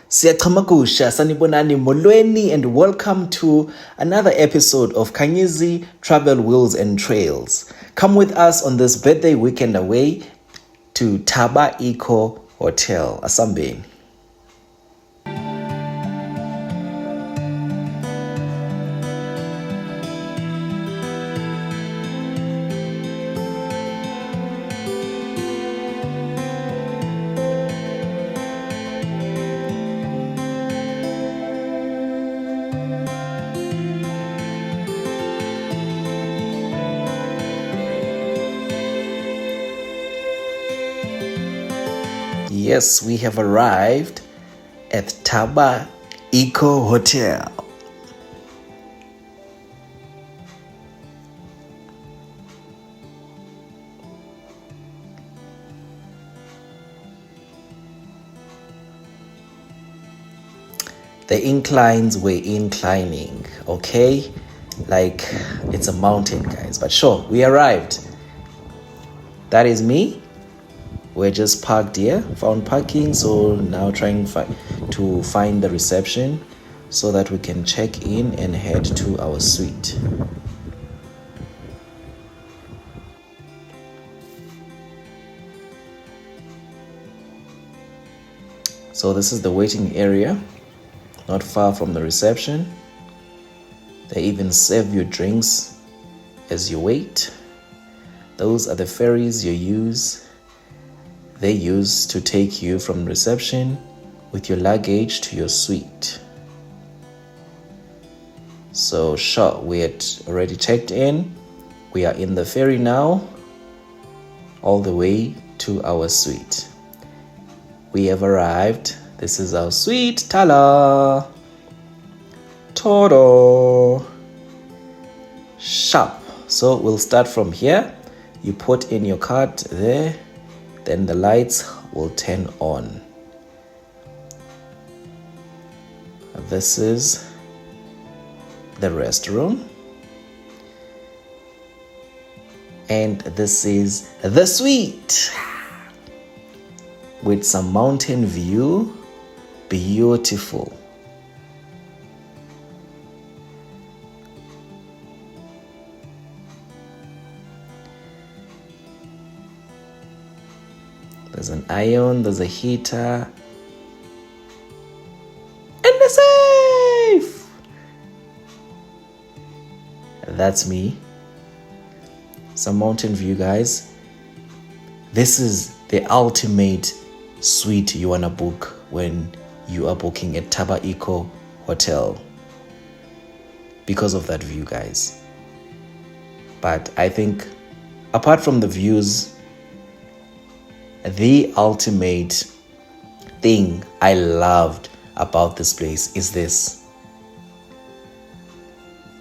Siyachamakusha sanibonani molweni and welcome to another episode of Khanyeezy Travel Wheels and Trails. Come with us on this birthday weekend away to Thaba Eco Hotel, Asambeni. Yes, we have arrived at Thaba Eco Hotel. The inclines were inclining, okay? Like it's a mountain, guys. But sure, we arrived. That is me. We're just parked here, found parking, so now trying to find the reception so that we can check in and head to our suite. So this is the waiting area, not far from the reception. They even serve you drinks as you wait. Those are the ferries they use to take you from reception with your luggage to your suite. So sure, we had already checked in. We are in the ferry now, all the way to our suite. We have arrived. This is our suite. Tala! Todo! Sharp. So we'll start from here. You put in your card there. Then the lights will turn on. This is the restroom. And this is the suite with some mountain view. Beautiful. There's an iron, there's a heater, and the safe! That's me. Some mountain view, guys. This is the ultimate suite you wanna book when you are booking at Thaba Eco Hotel. Because of that view, guys. But I think apart from the views, the ultimate thing I loved about this place is this.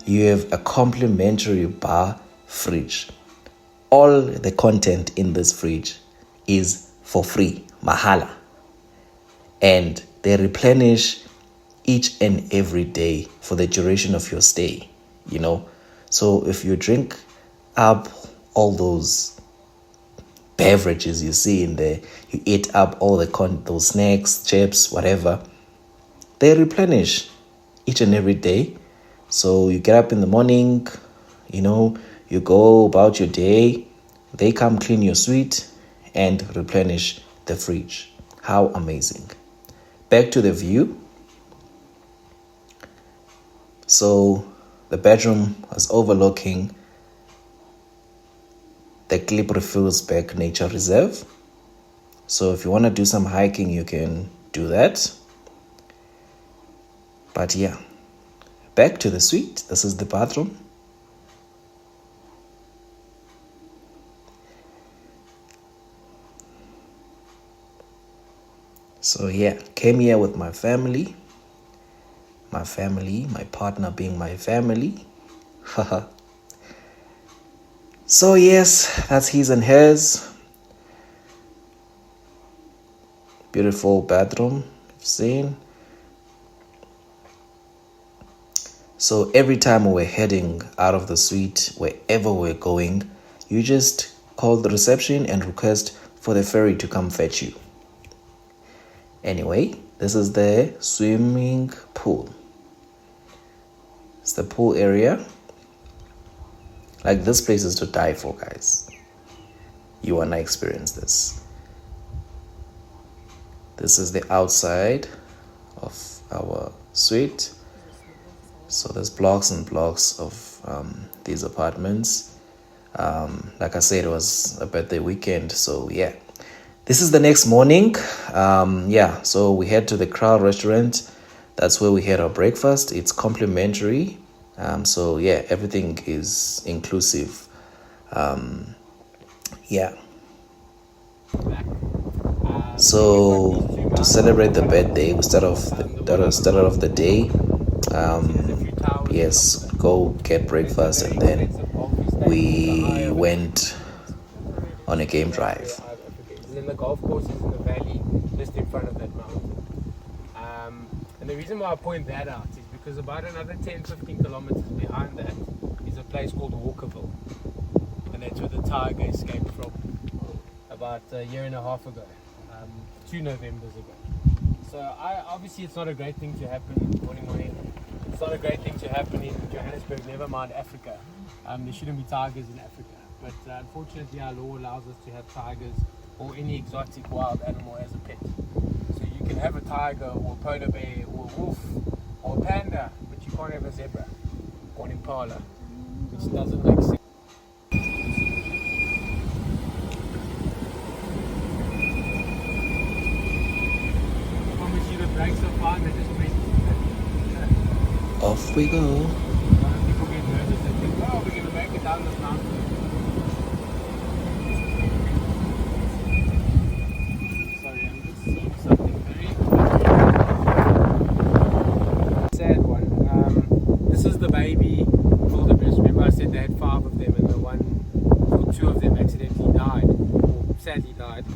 You have a complimentary bar fridge. All the content in this fridge is for free, mahala. And they replenish each and every day for the duration of your stay, you know. So if you drink up all those beverages you see in there, you eat up all those snacks, chips, whatever, they replenish each and every day. So you get up in the morning, you know, you go about your day, they come clean your suite and replenish the fridge. How amazing. Back to the view. So the bedroom was overlooking the Klipriviersberg Nature Reserve. So if you want to do some hiking, you can do that. But yeah, back to the suite. This is the bathroom. So yeah, came here with my family. My partner being my family. So yes, that's his and hers. Beautiful bathroom, you've seen. So every time we're heading out of the suite, wherever we're going, you just call the reception and request for the ferry to come fetch you. Anyway, This is the swimming pool. It's the pool area. Like, this place is to die for, guys. You wanna experience this. This is the outside of our suite. So there's blocks and blocks of these apartments. Like I said, it was a birthday weekend, so yeah. This is the next morning. So we head to the Crown restaurant. That's where we had our breakfast. It's complimentary. So yeah, everything is inclusive. So to celebrate the birthday, we started off the day. Go get breakfast, and then we went on a game drive. And then the golf course is in the valley, just in front of that mountain. And the reason why I point that out is because about another 10-15 kilometers behind that is a place called Walkerville, and that's where the tiger escaped from about a year and a half ago, 2 Novembers ago. So obviously it's not a great thing to happen. Morning. It's not a great thing to happen in Johannesburg, never mind Africa. There shouldn't be tigers in Africa, but unfortunately our law allows us to have tigers or any exotic wild animal as a pet. So you can have a tiger or a polar bear or a wolf or a panda, but you can't have a zebra or an impala, which doesn't make sense. I promise you the brakes are fine, they're just waiting. Off we go. A lot of people get nervous and think, oh, we're going to make it down this mountain. Sorry, I'm just seeing something very sad one. This is the baby wildebeest. Remember I said they had 5 of them, and the 2 of them accidentally died, or sadly died.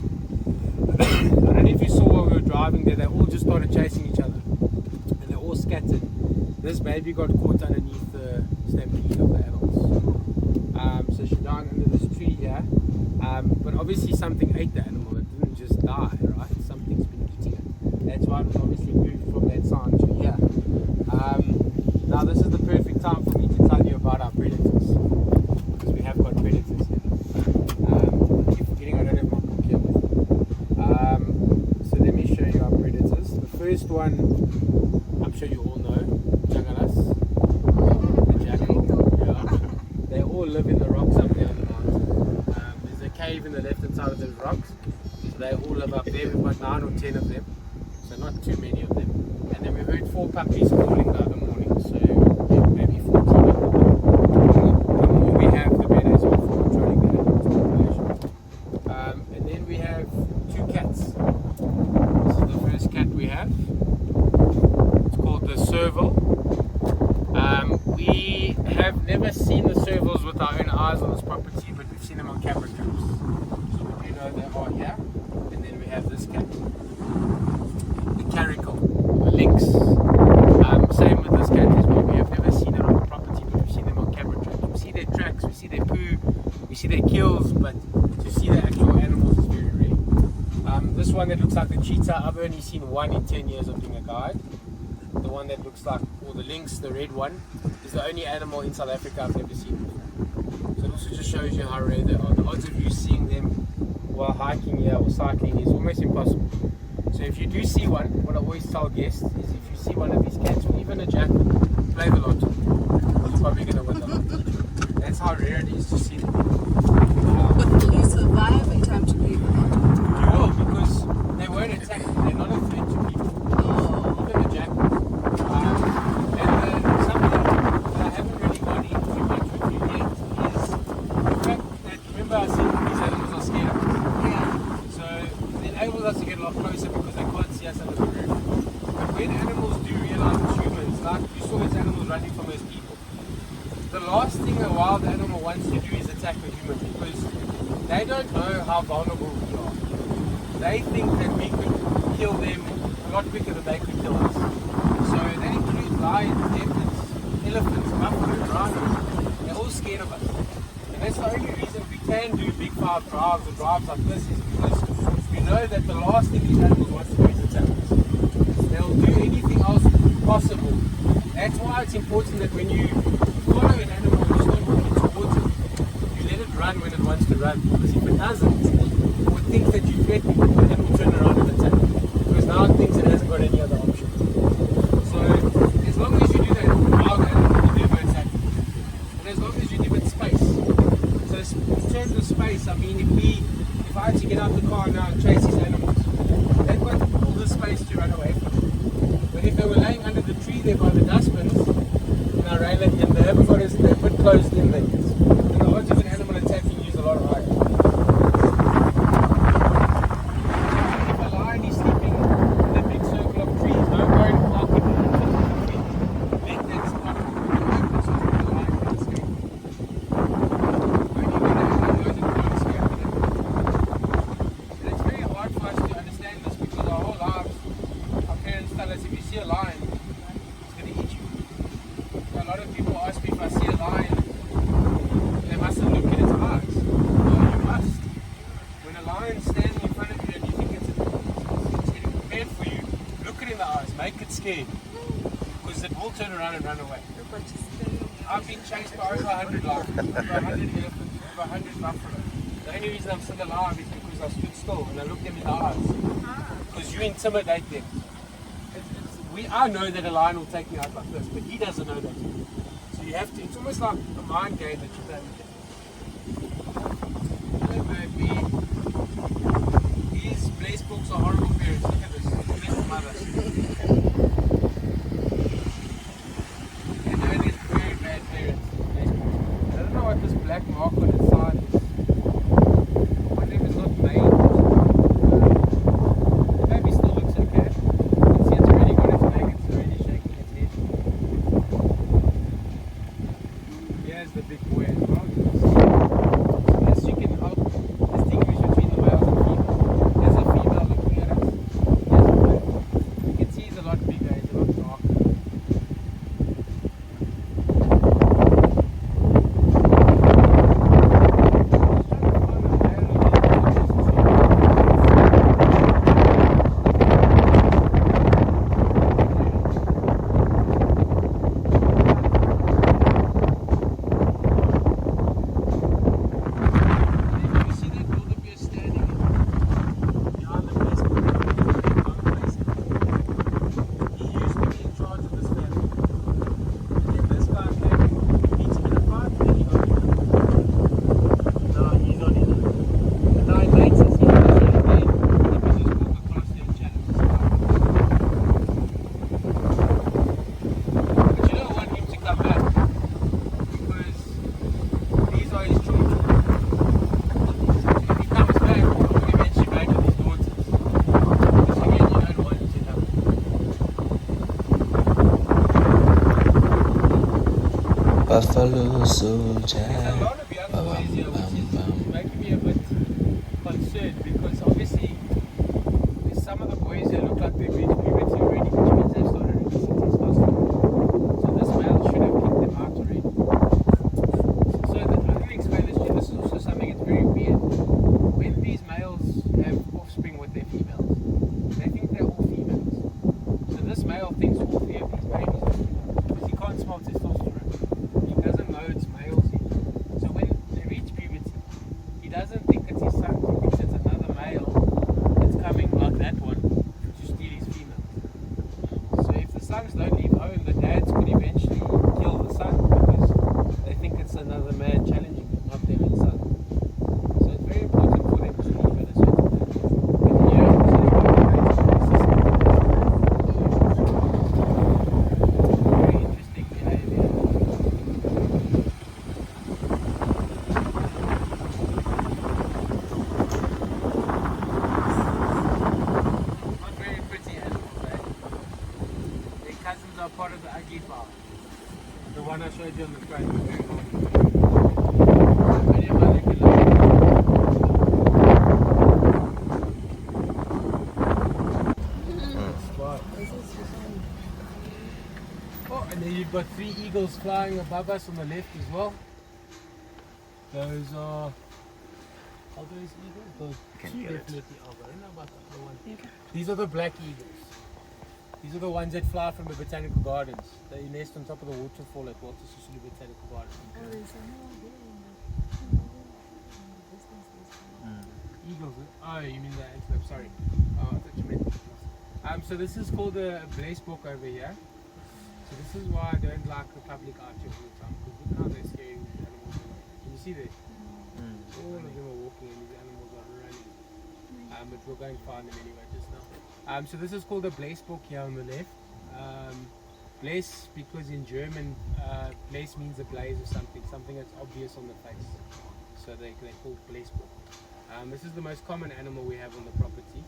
I don't know if you saw while we were driving there, they all just started chasing each other, and they all scattered. This baby got caught underneath the stampede of the adults. So she died under this tree here. But obviously something ate the animal. It didn't just die, right? Something's been eating it. That's why it was obviously moved from that sign to here. Now this is the perfect time for me to tell you about our predators, because we have got predators here. I keep forgetting I don't have my book here with me. So let me show you our predators. The first one, I'm sure you all know. The jackal. Yeah. They all live in the rocks up there on the mountain. There's a cave in the left-hand side of those rocks. So they all live up there. We've got 9 or 10 of them. So not too many of them. And then we heard 4 puppies calling the other morning. So maybe 14 of them. The more we have, the better as well for controlling the animals population. And then we have 2 cats. This is the first cat we have. It's called the serval. We have never seen the servals with our own eyes on this property, but we've seen them on camera traps. So we do know they are here. And then we have this cat, the caracal, the lynx. Same with this cat as well. We have never seen it on the property, but we've seen them on camera traps. We see their tracks, we see their poo, we see their kills, but to see the actual animals is very rare. This one that looks like the cheetah, I've only seen 1 in 10 years of being a guide. The one that looks like, or the lynx, the red one, is the only animal in South Africa I've never seen before. So it also just shows you how rare they are. The odds of you seeing them while hiking here or cycling is almost impossible. So if you do see one, what I always tell guests is if you see one of these cats or even a jackal, play the lotto. You're probably going to win the lotto. That's how rare it is to see them. But will you survive in time to play the lotto? You will, because they won't attack you. They're not a threat to people. Even a jackal. Something that I haven't really gone into much with you yet is the fact that, remember I said these animals are scared of us? Yeah. So it enables us to get a lot closer because they can't see us under the roof. But when animals do realize it's humans, like you saw those animals running from those people, the last thing a wild animal wants to do is attack a human, because they don't know how vulnerable we are. They think that we could kill them a lot quicker than they could kill us. So that includes lions, leopards, elephants, buffalo, rhinos. They're all scared of us. And that's the only reason we can do big 5 drives or drives like this, is because we know that the last thing these animals want to do is attack us. That's why it's important that when you follow an animal, you start walking towards it. You let it run when it wants to run. Because if it doesn't, or it thinks that you threaten it, then it will turn around and attack. Because now it thinks it hasn't got any other option. So as long as you do that, wild animal will never attack you. And as long as you give it space. So in terms of space, I mean, if I had to get out the car now and chase these animals, they've got all the space to run away from. But if they were laying under the tree there by the dustbins, and I rail it, and they haven't got us, they're a bit closed in there. And the odds of an animal attacking you is a lot higher. If a lion is sleeping in a big circle of trees, don't go and park it in the middle of the tree. Let that spot open so that the lion can escape. Only when the animal knows it can't escape with it. And it's very hard for us to understand this because our whole lives, our parents tell us if you see a lion, it's going to eat you. So a lot of people ask me if I see a lion, they mustn't look in its eyes. No, you must. When a lion's standing in front of you and you think it's getting prepared for you, look it in the eyes, make it scared. Because it will turn around and run away. I've been chased by over 100 lions, over 100 elephants, over 100 buffalo. The only reason I'm still alive is because I stood still and I looked them in the eyes. Because you intimidate them. I know that a lion will take me out like this, but he doesn't know that. So you have to, it's almost like a mind game that you play with him. Hello, baby. These blaze books are horrible parents. Look at this. Little mothers. And they're very bad parents. I don't know what this black mark on its side is. I wonder if it's not made. The baby still looks okay. You can see it's already got its leg, it's already shaking its head. Here's the big boy as well. Yes, you can help distinguish between the males and females. There's a female looking at us. Here's a male. You can see he's a lot bigger, he's a lot darker. Buffalo soldier. There's a lot of young boys here, which is making me a bit concerned because obviously some of the boys here look like they've reached puberty already, which means they've started releasing testosterone. So this male should have kicked them out already. So let me explain this to you. This is also something that's very weird. When these males have offspring with their females, they think they're all females. So this male thinks all three of these babies are females because he can't smell testosterone. He doesn't know it's males yet. So when they reach puberty, he doesn't think it's his son. He thinks it's another male that's coming like that one to steal his female. So if the sons don't leave home, the dads could eventually kill the son because they think it's another man challenging them, not their own son. So it's very important for them to leave at a certain age. And here, so they've got to create a system. Very interesting behavior. Not very pretty animals, eh? Their cousins are part of the ugly farm. The one I showed you on the front. Very hard. Any other can look. Spot. Oh, and then you've got 3 eagles flying above us on the left as well. Those are those eagles? Those two definitely are, but I don't know about the other one. These are the black eagles. These are the ones that fly from the botanical gardens. They nest on top of the waterfall at Walter Sisulu Botanical Garden. Oh, there's another there in the Eagles. Oh, you mean the antelope? Sorry. Oh, I thought you meant. So this is called a blazebok over here. So this is why I don't like the public out here all the time, because look how they're scaring these animals away. Can you see that? All of them are walking and these animals are running. But we'll go and find them anyway just now. So this is called a blazebok here on the left. Blaze because in German, blaze means a blaze or something that's obvious on the face. So they're called blazebok. This is the most common animal we have on the property.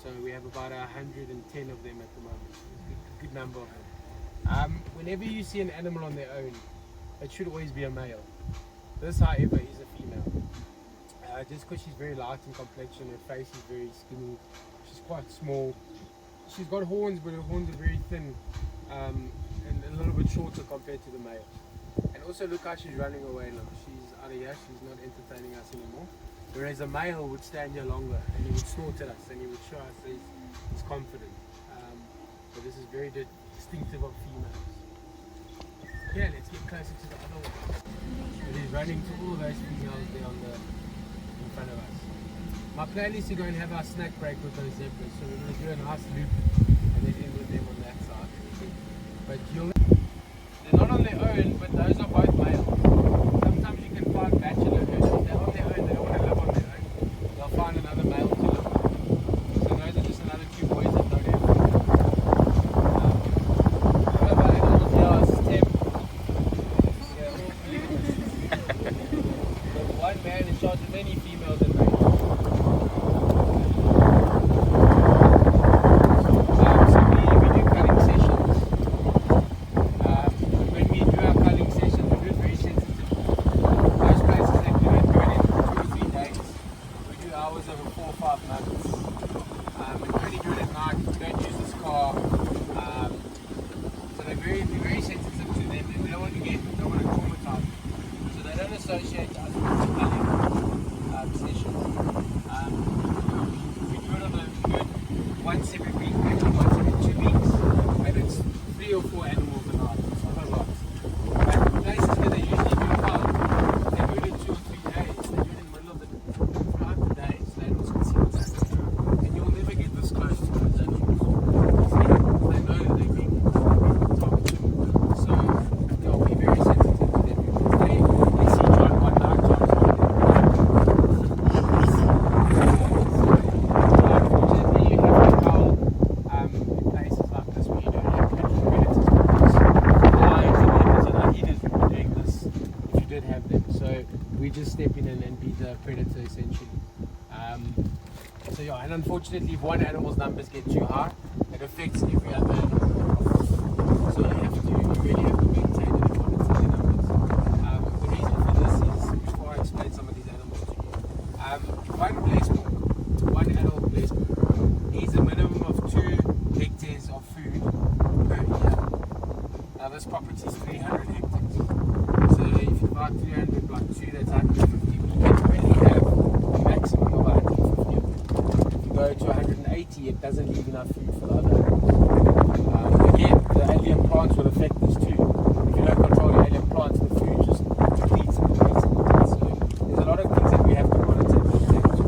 So we have about 110 of them at the moment. A good number of them. Whenever you see an animal on their own, it should always be a male. This, however, is a female. Just because she's very light in complexion, her face is very skinny, she's quite small. She's got horns, but her horns are very thin and a little bit shorter compared to the males. And also look how she's running away now. She's out of here, she's not entertaining us anymore. Whereas a male would stand here longer and he would snort at us and he would show us that he's confident. But this is very distinctive of females. Yeah, let's get closer to the other ones. It is running to all those females there in front of us. My plan is to go and have our snack break with those zebras, so we're going to do a nice loop and then end with them on that side. But they're not on their own, but those are both males. Sometimes you can find bachelor herds. If they're on their own, they don't want to live on their own. They'll find another male to live with. So those are just another two boys that don't have them. One of our animals here is Tim. Yeah, all There's one man in charge of many females and males. And unfortunately, if one animal's numbers get too high, it affects every other animal. So you really have to maintain and monitor the numbers. The reason for this is, before I explain some of these animals to you, one adult blazebok needs a minimum of 2 hectares of food per year. Now this property is 300 hectares. So if you divide 300 by 2, that's 150. You can only have a maximum of 150. Go to 180, it doesn't leave enough food for the other animals. Again, the alien plants will affect this too. If you don't control the alien plants, the food just depletes and depletes and depletes. So there's a lot of things that we have to monitor and take into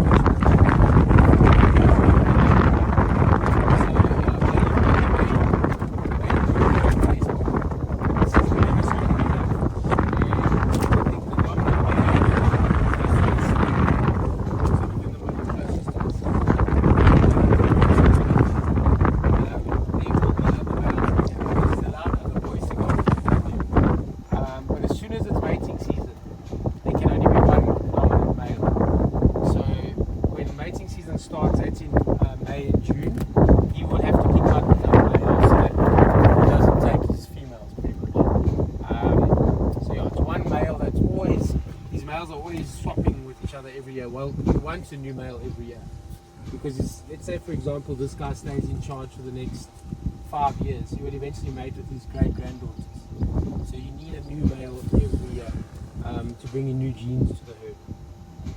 once a new male every year, because let's say for example this guy stays in charge for the next 5 years, he will eventually mate with his great-granddaughters, so you need a new male every year to bring in new genes to the herd.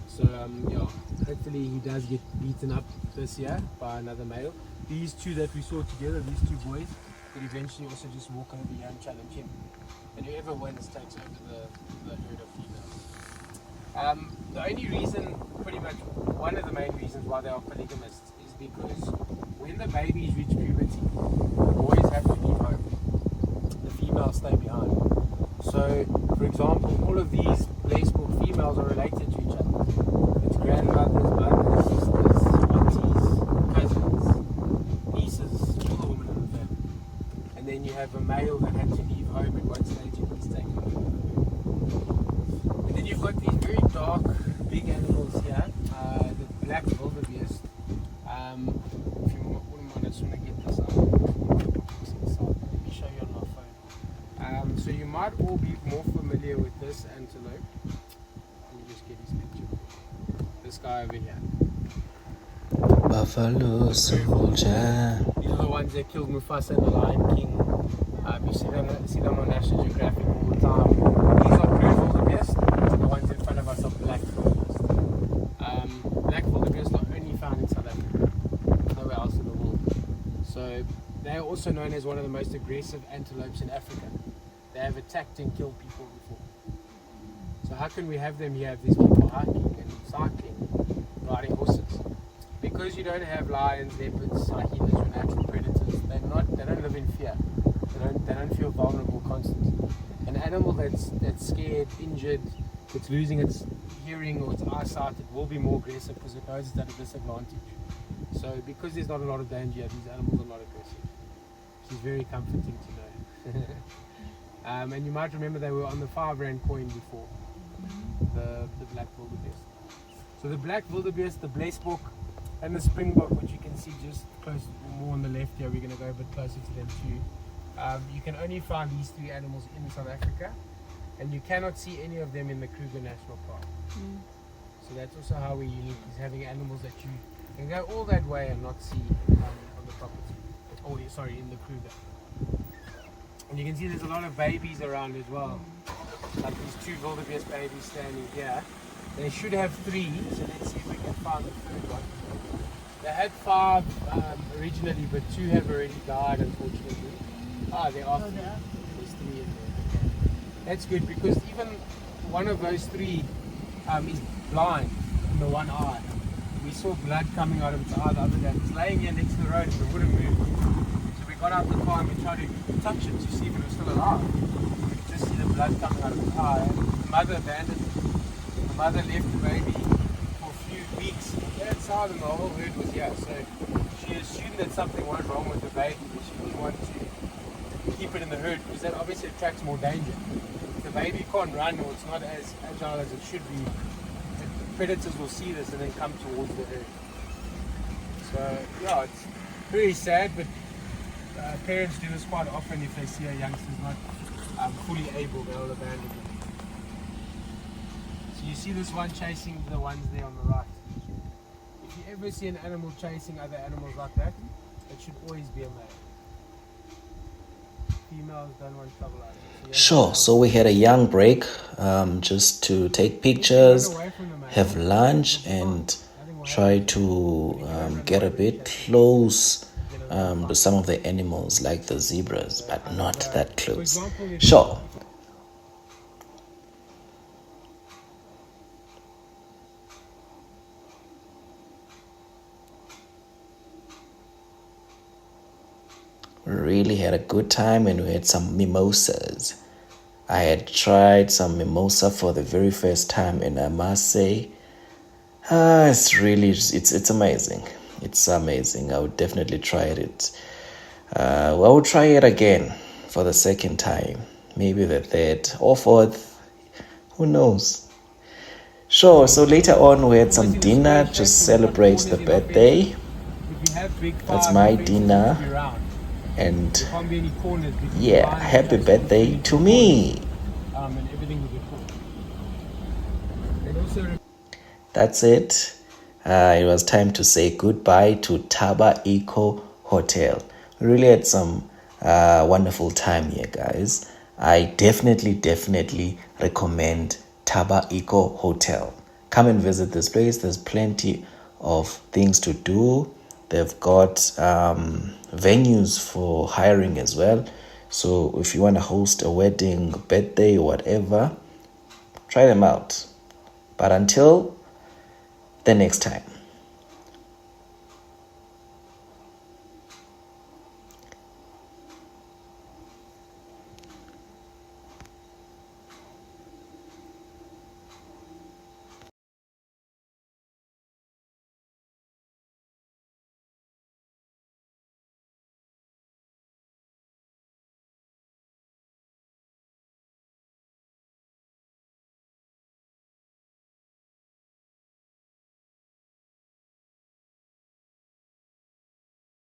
So yeah, hopefully he does get beaten up this year by another male, these two that we saw together, these two boys, could eventually also just walk over here and challenge him. And whoever wins takes over the herd of females. The only reason, pretty much one of the main reasons why they are polygamists is because when the babies reach puberty, the boys have to leave home. The females stay behind. So, for example, all of these Blaisburg females are related to each other. It's grandmothers, mothers, sisters, aunties, cousins, nieces, all the women in the family. And then you have a male that had to leave home at one stage and he's taken over. And then you've got these very dark, big animals here. The black wildebeest. If you wouldn't mind, I just want to get this out. Let me show you on my phone. So you might all be more familiar with this antelope. Let me just get his picture. This guy over here. Buffalo soldier. These are the ones that killed Mufasa and the Lion King. You see them on National Geographic all the time. These are blue wildebeest. The ones in front of us are black wildebeest. Black wildebeest are only found in South Africa, nowhere else in the world. So they are also known as one of the most aggressive antelopes in Africa. They have attacked and killed people before. So how can we have them here if there's people hiking and cycling, riding horses? Because you don't have lions, leopards, hyenas, or natural predators. They don't live in fear. They don't feel vulnerable constantly. An animal that's scared, injured, that's losing its hearing or its eyesight, it will be more aggressive because it knows it's at a disadvantage. So because there's not a lot of danger, these animals are not aggressive. Which is very comforting to know. And you might remember they were on the 5 Rand coin before, the black wildebeest. So the black wildebeest, the Blaisburg, and the springbok, which you can see just close, more on the left here, we're going to go a bit closer to them too. You can only find these 3 animals in South Africa, and you cannot see any of them in the Kruger National Park. So that's also how we're unique, is having animals that you can go all that way and not see on the property. Oh, sorry, in the Kruger. And you can see there's a lot of babies around as well. Like these 2 wildebeest babies standing here. They should have 3, so let's see if we can find the 3rd one. They had 5 originally, but 2 have already died, unfortunately. There are 3. There's 3 in there. Okay. That's good, because even one of those 3 is blind in the one eye. We saw blood coming out of its eye the other day. It was laying here next to the road and it wouldn't move. So we got out the car and we tried to touch it to see if it was still alive. We could just see the blood coming out of its eye. The mother abandoned it. The mother left the baby for a few weeks outside and the whole herd was here. So she assumed that something went wrong with the baby, but she didn't want to keep it in the herd because that obviously attracts more danger. If the baby can't run or it's not as agile as it should be, predators will see this and then come towards the herd. So yeah, it's very sad, but parents do this quite often. If they see a youngster's not fully able, they'll abandon them. So you see this one chasing the ones there on the right. If you ever see an animal chasing other animals like that, it should always be a male. Females don't want trouble out of it. Sure, so we had a young break just to take pictures, have lunch, and try to get a bit close to some of the animals like the zebras, but not that close. Sure. We really had a good time and we had some mimosas. I had tried some mimosa for the very first time and I must say, it's amazing. It's amazing. I would definitely try it. I will try it again for the 2nd time, maybe the 3rd or 4th. Who knows? Sure, so later on we had some dinner to celebrate the birthday. That's my dinner. And yeah, happy birthday to me. That's it. It was time to say goodbye to Thaba Eco Hotel. We really had some wonderful time here, guys. I definitely recommend Thaba Eco Hotel. Come and visit this place. There's plenty of things to do. They've got venues for hiring as well. So if you want to host a wedding, birthday, or whatever, try them out. But until the next time.